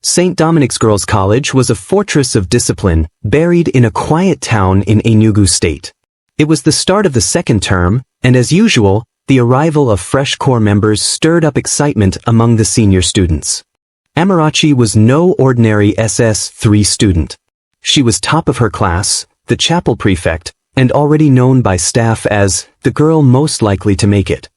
St. Dominic's Girls' College was a fortress of discipline, buried in a quiet town in Enugu State. It was the start of the second term, and as usual, the arrival of fresh corps members stirred up excitement among the senior students. Amarachi was no ordinary SS3 student. She was top of her class, the chapel prefect, and already known by staff as the girl most likely to make it.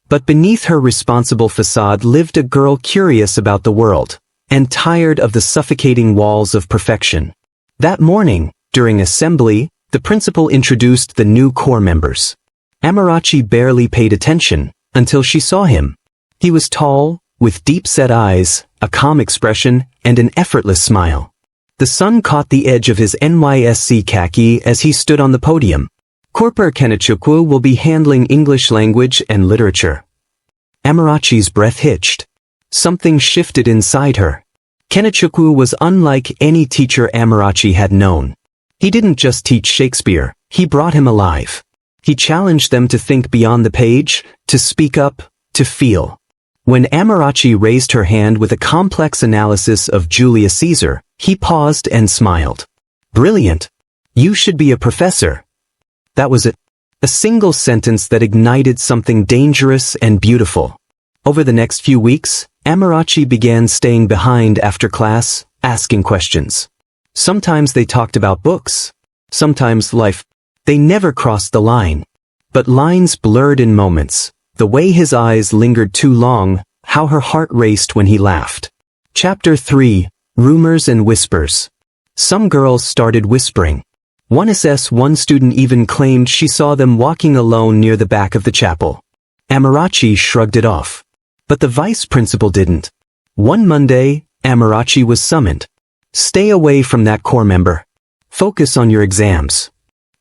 But beneath her responsible facade lived a girl curious about the world, and tired of the suffocating walls of perfection. That morning, during assembly, the principal introduced the new corps members. Amarachi barely paid attention, until she saw him. He was tall, with deep-set eyes, a calm expression, and an effortless smile. The sun caught the edge of his NYSC khaki as he stood on the podium. Corper Kenechukwu will be handling English language and literature. Amarachi's breath hitched. Something shifted inside her. Kenechukwu was unlike any teacher Amarachi had known. He didn't just teach Shakespeare, he brought him alive. He challenged them to think beyond the page, to speak up, to feel. When Amarachi raised her hand with a complex analysis of Julius Caesar, he paused and smiled. Brilliant. You should be a professor. That was it. A single sentence that ignited something dangerous and beautiful. Over the next few weeks, Amarachi began staying behind after class, asking questions. Sometimes they talked about books. Sometimes life. They never crossed the line. But lines blurred in moments. The way his eyes lingered too long, how her heart raced when he laughed. Chapter 3, Rumors and Whispers. Some girls started whispering. One SS1 student even claimed she saw them walking alone near the back of the chapel. Amarachi shrugged it off. But the vice principal didn't. One Monday, Amarachi was summoned. Stay away from that corps member. Focus on your exams.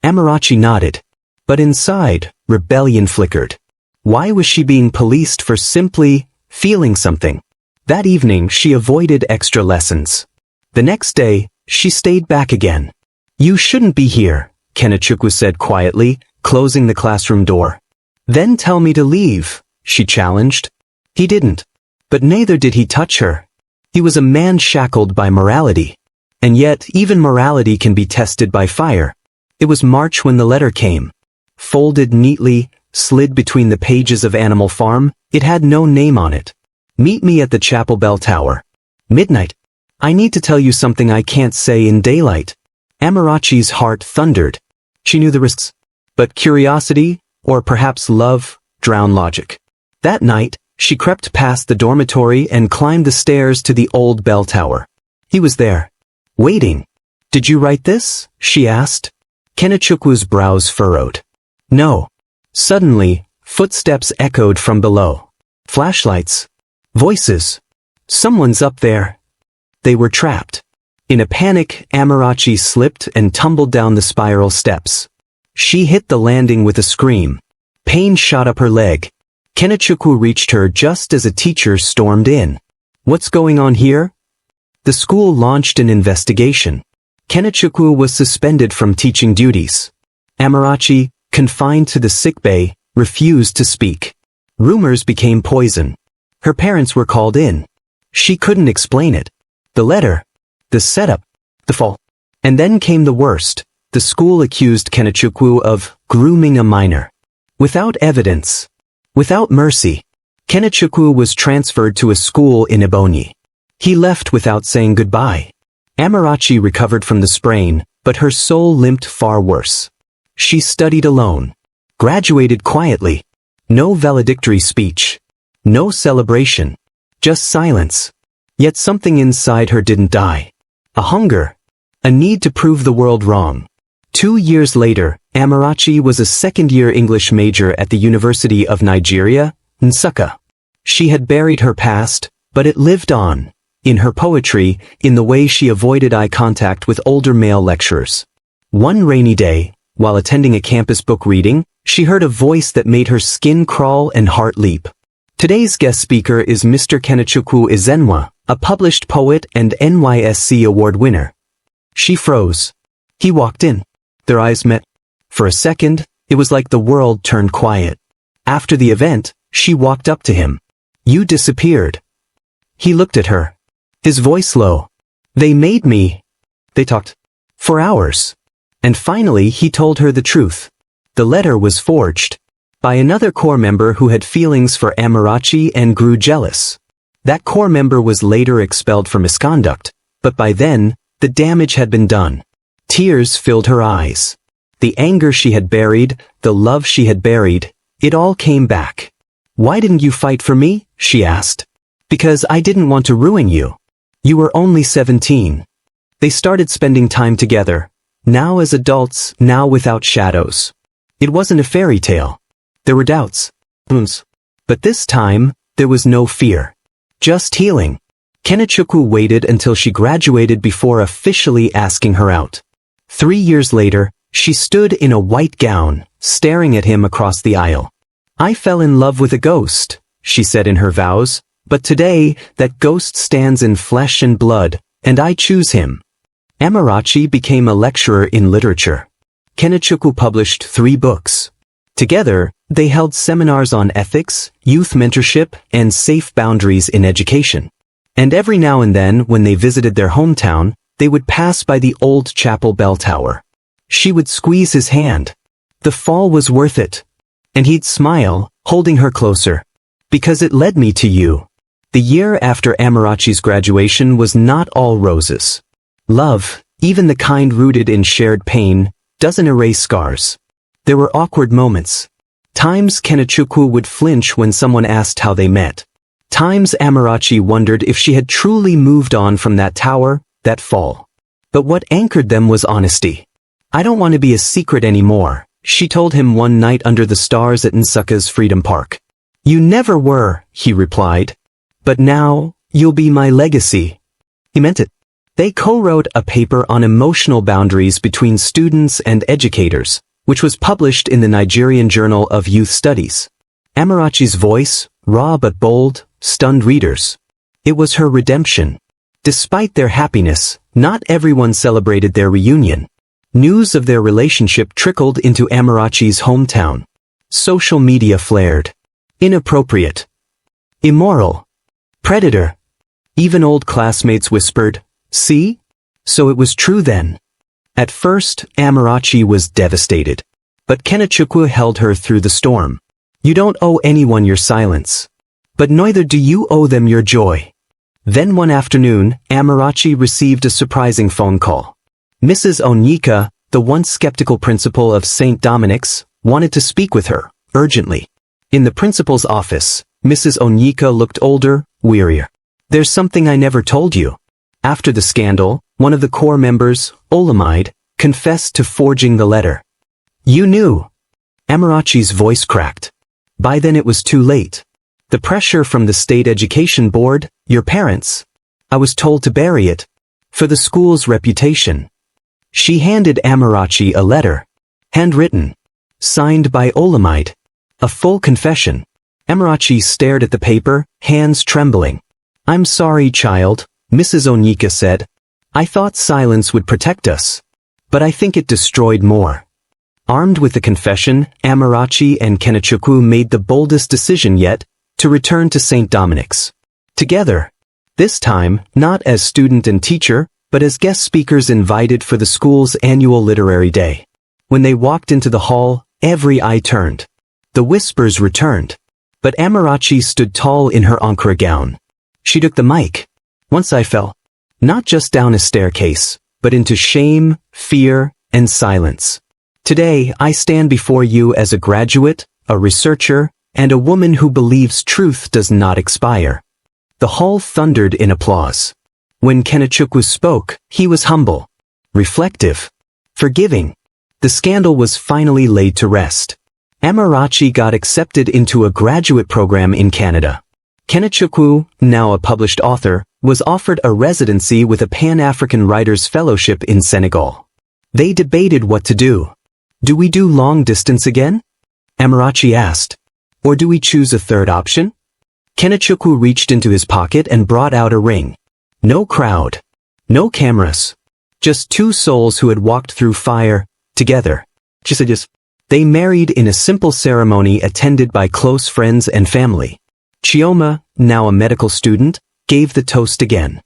Amarachi nodded. But inside, rebellion flickered. Why was she being policed for simply feeling something? That evening she avoided extra lessons. The next day, she stayed back again. You shouldn't be here, Kenechukwu said quietly, closing the classroom door. Then tell me to leave, she challenged. He didn't. But neither did he touch her. He was a man shackled by morality. And yet, even morality can be tested by fire. It was March when the letter came. Folded neatly, slid between the pages of Animal Farm, it had no name on it. Meet me at the chapel bell tower. Midnight. I need to tell you something I can't say in daylight. Amarachi's heart thundered. She knew the risks. But curiosity, or perhaps love, drowned logic. That night, she crept past the dormitory and climbed the stairs to the old bell tower. He was there. Waiting. Did you write this? She asked. Kenechukwu's brows furrowed. No. Suddenly, footsteps echoed from below. Flashlights. Voices. Someone's up there. They were trapped. In a panic, Amarachi slipped and tumbled down the spiral steps. She hit the landing with a scream. Pain shot up her leg. Kenechukwu reached her just as a teacher stormed in. What's going on here? The school launched an investigation. Kenechukwu was suspended from teaching duties. Amarachi, confined to the sickbay, refused to speak. Rumors became poison. Her parents were called in. She couldn't explain it. The letter, the setup, the fall. And then came the worst. The school accused Kenechukwu of grooming a minor. Without evidence. Without mercy. Kenechukwu was transferred to a school in Ebonyi. He left without saying goodbye. Amarachi recovered from the sprain, but her soul limped far worse. She studied alone. Graduated quietly. No valedictory speech. No celebration. Just silence. Yet something inside her didn't die. A hunger. A need to prove the world wrong. 2 years later, Amarachi was a second-year English major at the University of Nigeria, Nsukka. She had buried her past, but it lived on. In her poetry, in the way she avoided eye contact with older male lecturers. One rainy day, while attending a campus book reading, she heard a voice that made her skin crawl and heart leap. Today's guest speaker is Mr. Kenechukwu Ezenwa, a published poet and NYSC award winner. She froze. He walked in. Their eyes met. For a second, it was like the world turned quiet. After the event, she walked up to him. You disappeared. He looked at her. his voice low. They made me. They talked for hours. And finally he told her the truth. The letter was forged by another corps member who had feelings for Amarachi and grew jealous. That corps member was later expelled for misconduct, but by then, the damage had been done. Tears filled her eyes. The anger she had buried, the love she had buried, it all came back. Why didn't you fight for me? She asked. Because I didn't want to ruin you. You were only 17. They started spending time together, now as adults, now without shadows. It wasn't a fairy tale. There were doubts, wounds. But this time, there was no fear. Just healing. Kenechukwu waited until she graduated before officially asking her out. 3 years later, she stood in a white gown, staring at him across the aisle. I fell in love with a ghost, she said in her vows, but today, that ghost stands in flesh and blood, and I choose him. Amarachi became a lecturer in literature. Kenechukwu published 3 books. Together, they held seminars on ethics, youth mentorship, and safe boundaries in education. And every now and then, when they visited their hometown, they would pass by the old chapel bell tower. She would squeeze his hand. The fall was worth it. And he'd smile, holding her closer. Because it led me to you. The year after Amarachi's graduation was not all roses. Love, even the kind rooted in shared pain, doesn't erase scars. There were awkward moments. Times Kenechukwu would flinch when someone asked how they met. Times Amarachi wondered if she had truly moved on from that tower, that fall. But what anchored them was honesty. I don't want to be a secret anymore, she told him one night under the stars at Nsukka's Freedom Park. You never were, he replied. But now, you'll be my legacy. He meant it. They co-wrote a paper on emotional boundaries between students and educators, which was published in the Nigerian Journal of Youth Studies. Amarachi's voice, raw but bold, stunned readers. It was her redemption. Despite their happiness, not everyone celebrated their reunion. News of their relationship trickled into Amarachi's hometown. Social media flared. Inappropriate. Immoral. Predator. Even old classmates whispered, see? So it was true then. At first, Amarachi was devastated. But Kenechukwu held her through the storm. You don't owe anyone your silence. But neither do you owe them your joy. Then one afternoon, Amarachi received a surprising phone call. Mrs. Onyeka, the once skeptical principal of St. Dominic's, wanted to speak with her, urgently. In the principal's office, Mrs. Onyeka looked older, wearier. There's something I never told you. After the scandal, one of the corps members, Olamide, confessed to forging the letter. You knew. Amarachi's voice cracked. By then it was too late. The pressure from the state education board, your parents. I was told to bury it. For the school's reputation. She handed Amarachi a letter. Handwritten. Signed by Olamide. A full confession. Amarachi stared at the paper, hands trembling. I'm sorry, child, Mrs. Onyeka said. I thought silence would protect us. But I think it destroyed more. Armed with the confession, Amarachi and Kenechukwu made the boldest decision yet, to return to St. Dominic's. Together. This time, not as student and teacher, but as guest speakers invited for the school's annual literary day. When they walked into the hall, every eye turned. The whispers returned. But Amarachi stood tall in her Ankara gown. She took the mic. Once I fell. Not just down a staircase, but into shame, fear, and silence. Today, I stand before you as a graduate, a researcher, and a woman who believes truth does not expire. The hall thundered in applause. When Kenechukwu spoke, he was humble, reflective, forgiving. The scandal was finally laid to rest. Amarachi got accepted into a graduate program in Canada. Kenechukwu, now a published author, was offered a residency with a Pan-African Writers' Fellowship in Senegal. They debated what to do. Do we do long distance again? Amarachi asked. Or do we choose a third option? Kenechukwu reached into his pocket and brought out a ring. No crowd. No cameras. Just 2 souls who had walked through fire, together. They married in a simple ceremony attended by close friends and family. Chioma, now a medical student, gave the toast again.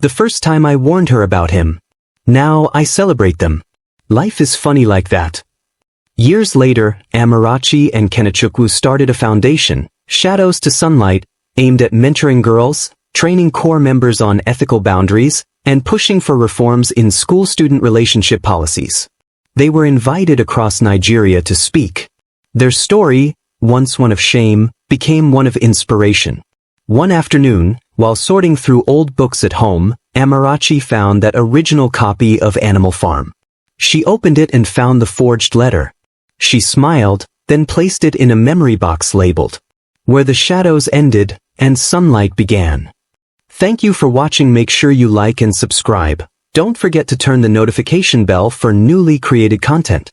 The first time I warned her about him. Now I celebrate them. Life is funny like that. Years later, Amarachi and Kenechukwu started a foundation, Shadows to Sunlight, aimed at mentoring girls, training core members on ethical boundaries, and pushing for reforms in school-student relationship policies. They were invited across Nigeria to speak. Their story, once one of shame, became one of inspiration. One afternoon, while sorting through old books at home, Amarachi found that original copy of Animal Farm. She opened it and found the forged letter. She smiled, then placed it in a memory box labeled, "Where the shadows ended and sunlight began." Thank you for watching. Make sure you like and subscribe. Don't forget to turn the notification bell for newly created content.